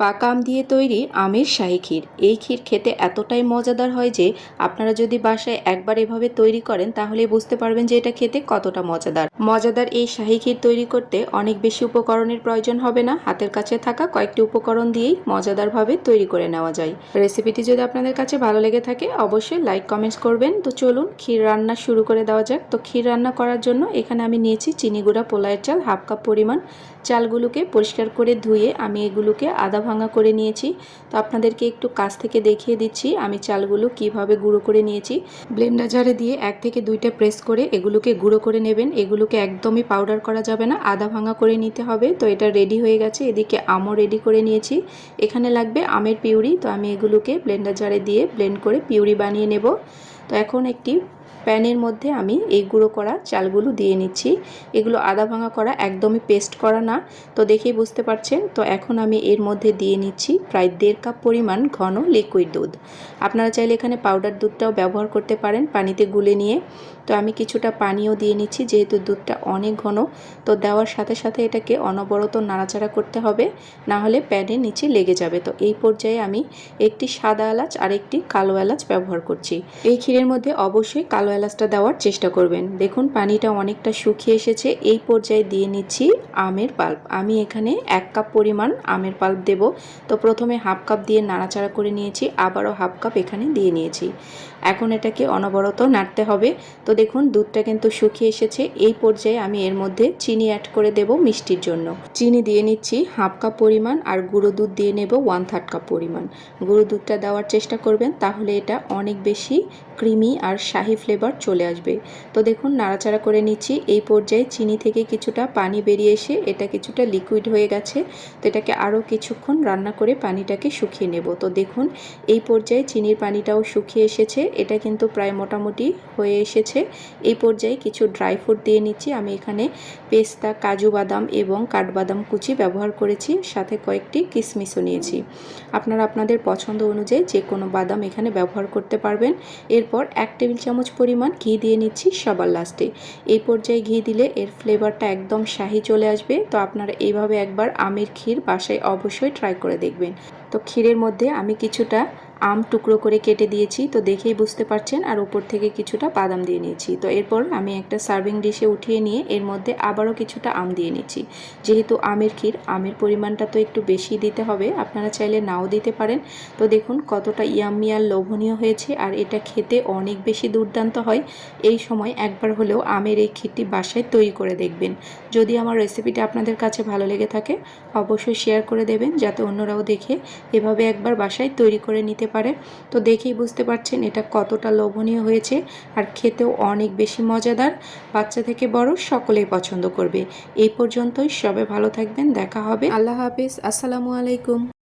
পাকা আম দিয়ে তৈরি আমের শাহী ক্ষীর। এই ক্ষীর খেতে এতটাই মজাদার হয় যে আপনারা যদি বাসায় একবার এভাবে তৈরি করেন তাহলেই বুঝতে পারবেন যে এটা খেতে কতটা মজাদার এই শাহী ক্ষীর তৈরি করতে অনেক বেশি উপকরণের প্রয়োজন হবে না। হাতের কাছে থাকা কয়েকটি উপকরণ দিয়েই মজাদারভাবে তৈরি করে নেওয়া যায়। রেসিপিটি যদি আপনাদের কাছে ভালো লেগে থাকে অবশ্যই লাইক কমেন্টস করবেন। তো চলুন ক্ষীর রান্না শুরু করে দেওয়া যাক। তো ক্ষীর রান্না করার জন্য এখানে আমি নিয়েছি চিনি গুঁড়া, পোলাওয়ের চাল হাফ কাপ পরিমাণ। চালগুলোকে পরিষ্কার করে ধুয়ে আমি এগুলোকে আধা ভাঙা করে নিয়েছি। তো আপনাদেরকে একটু কাছ থেকে দেখিয়ে দিচ্ছি আমি চালগুলো কিভাবে গুঁড়ো করে নিয়েছি। ব্লেন্ডার জারে দিয়ে 1 থেকে 2টা প্রেস করে এগুলোকে গুঁড়ো করে নেবেন। এগুলোকে একদমই পাউডার করা যাবে না, আধা ভাঙা করে নিতে হবে। তো এটা রেডি হয়ে গেছে। এদিকে আমও রেডি করে নিয়েছি। এখানে লাগবে আমের পিউরি। তো আমি এগুলোকে ব্লেন্ডার জারে দিয়ে ব্লেন্ড করে পিউরি বানিয়ে নেব। তো এখন একটি প্যানের মধ্যে আমি এই গুঁড়ো করা চালগুলো দিয়ে নিচ্ছি। এগুলো আধা ভাঙা করা, একদমই পেস্ট করা না। তো দেখেই বুঝতে পারছেন। তো এখন আমি এর মধ্যে দিয়ে নিচ্ছি প্রায় 1.5 কাপ পরিমাণ ঘন লিকুইড দুধ। আপনারা চাইলে এখানে পাউডার দুধটাও ব্যবহার করতে পারেন পানিতে গুলে নিয়ে। তো আমি কিছুটা পানিও দিয়ে নিচ্ছি যেহেতু দুধটা অনেক ঘন। তো দেওয়ার সাথে সাথে এটাকে অনবরত নাড়াচাড়া করতে হবে, না হলে প্যানের নিচে লেগে যাবে। তো এই পর্যায়ে আমি একটি সাদা এলাচ আর একটি কালো এলাচ ব্যবহার করছি। এই ক্ষীরের মধ্যে অবশ্যই কালো এলাচটা দেওয়ার চেষ্টা করবেন। দেখুন পানিটা অনেকটা শুকিয়ে এসেছে। এই পর্যায়ে দিয়ে নিচ্ছি আমের পাল্প। আমি এখানে 1 কাপ পরিমাণ আমের পাল্প দেব। তো প্রথমে হাফ কাপ দিয়ে নাড়াচাড়া করে নিয়েছি, আবারও হাফ কাপ এখানে দিয়ে নিয়েছি। এখন এটাকে অনবরত নাড়তে হবে। তো দেখুন দুধটা কিন্তু শুকিয়ে এসেছে। এই পর্যায়ে আমি এর মধ্যে চিনি অ্যাড করে দেব মিষ্টির জন্য। চিনি দিয়ে নিচ্ছি হাফ কাপ পরিমাণ আর গুঁড়ো দুধ দিয়ে নেব 1/3 কাপ পরিমাণ। গুঁড়ো দুধটা দেওয়ার চেষ্টা করবেন, তাহলে এটা অনেক বেশি ক্রিমি আর শাহি ফ্লেভার চলে আসবে। তো দেখুন নাড়াচাড়া করে নিচ্ছি। এই পর্যায়ে চিনি থেকে কিছুটা পানি বেরিয়ে এসে এটা কিছুটা লিকুইড হয়ে গেছে। তো এটাকে আরও কিছুক্ষণ রান্না করে পানিটাকে শুকিয়ে নেব। তো দেখুন এই পর্যায়ে চিনির পানিটাও শুকিয়ে এসেছে। এটা কিন্তু প্রায় মোটামুটি হয়ে এসেছে। এই পর্যায়ে কিছু ড্রাই ফ্রুট দিয়ে নিচ্ছি। আমি এখানে পেস্তা, কাজু বাদাম এবং কাঠবাদাম কুচি ব্যবহার করেছি, সাথে কয়েকটি কিশমিশও নিয়েছি। আপনারা আপনাদের পছন্দ অনুযায়ী যে কোনো বাদাম এখানে ব্যবহার করতে পারবেন। এরপর 1 টেবিল চামচ পরিমাণ ঘি দিয়ে নিচ্ছি সবার লাস্টে। এই পর্যায়ে ঘি দিলে এর ফ্লেভারটা একদম শাহি চলে আসবে। তো আপনারা এইভাবে একবার আমের ক্ষীর বাসায় অবশ্যই ট্রাই করে দেখবেন। তো ক্ষীরের মধ্যে আমি কিছুটা আম টুকরো করে কেটে দিয়েছি, তো দেখেই বুঝতে পারছেন, আর উপর থেকে কিছুটা বাদাম দিয়ে নিয়েছি। তো এরপর আমি একটা সার্ভিং ডিশে উঠিয়ে নিয়ে এর মধ্যে আবারও কিছুটা আম দিয়ে নিচ্ছি। যেহেতু আমের ক্ষীর, আমের পরিমাণটা তো একটু বেশি দিতে হবে, আপনারা চাইলে নাও দিতে পারেন। তো দেখুন কতটা ইয়াম্মি আর লোভনীয় হয়েছে, আর এটা খেতে অনেক বেশি দুর্দান্ত হয়। এই সময় একবার হলেও আমের এই ক্ষীরটি বাসায় তৈরি করে দেখবেন। যদি আমার রেসিপিটা আপনাদের কাছে ভালো লেগে থাকে অবশ্যই শেয়ার করে দেবেন, যাতে অন্যরাও দেখে এভাবে একবার বাসায় তৈরি করে নিতে পারে। তো দেখেই বুঝতে পারছেন এটা কতটা লোভনীয় হয়েছে, আর খেতেও অনেক বেশি মজাদার। বাচ্চা থেকে বড় সকলেই পছন্দ করবে। এই পর্যন্তই, সবাই ভালো থাকবেন, দেখা হবে। আল্লাহ হাফেজ, আসসালামু আলাইকুম।